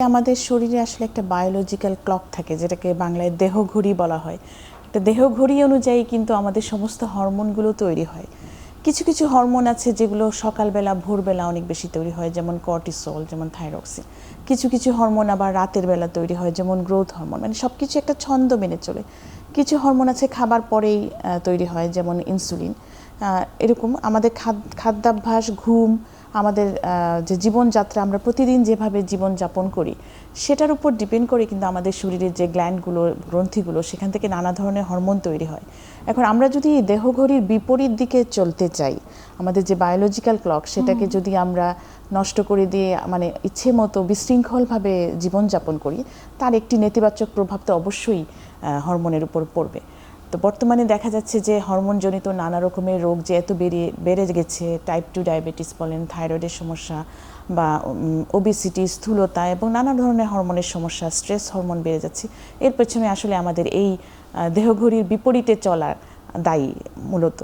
আমাদের শরীরে আসলে একটা বায়োলজিক্যাল ক্লক থাকে, যেটাকে বাংলায় দেহঘড়ি বলা হয়। একটা দেহঘড়ি অনুযায়ী কিন্তু আমাদের সমস্ত হরমোনগুলো তৈরি হয়। কিছু কিছু হরমোন আছে যেগুলো সকালবেলা ভোরবেলা অনেক বেশি তৈরি হয়, যেমন কর্টিসল, যেমন থাইরক্সিন। কিছু কিছু হরমোন আবার রাতের বেলা তৈরি হয়, যেমন গ্রোথ হরমোন। মানে সব কিছু একটা ছন্দ মেনে চলে। কিছু হরমোন আছে খাবার পরেই তৈরি হয়, যেমন ইনসুলিন। এরকম আমাদের খাদ্যাভ্যাস, ঘুম, আমাদের যে জীবনযাত্রা, আমরা প্রতিদিন যেভাবে জীবনযাপন করি সেটার উপর ডিপেন্ড করে কিন্তু আমাদের শরীরের যে গ্ল্যান্ডগুলো, গ্রন্থিগুলো, সেখান থেকে নানা ধরনের হরমোন তৈরি হয়। এখন আমরা যদি দেহঘড়ির বিপরীত দিকে চলতে চাই, আমাদের যে বায়োলজিক্যাল ক্লক সেটাকে যদি আমরা নষ্ট করে দিয়ে মানে ইচ্ছে মতো বিশৃঙ্খলভাবে জীবনযাপন করি, তার একটি নেতিবাচক প্রভাব তো অবশ্যই হরমোনের উপর পড়বে। তো বর্তমানে দেখা যাচ্ছে যে হরমোনজনিত নানা রকমের রোগ যে এত বেড়ে গেছে, টাইপ 2 ডায়াবেটিস বলেন, থাইরয়েডের সমস্যা বা ওবেসিটি, স্থূলতা এবং নানা ধরনের হরমোনের সমস্যা, স্ট্রেস হরমোন বেড়ে যাচ্ছে। এর পেছনে আসলে আমাদের এই দেহঘড়ির বিপরীতে চলা দায়ী মূলত।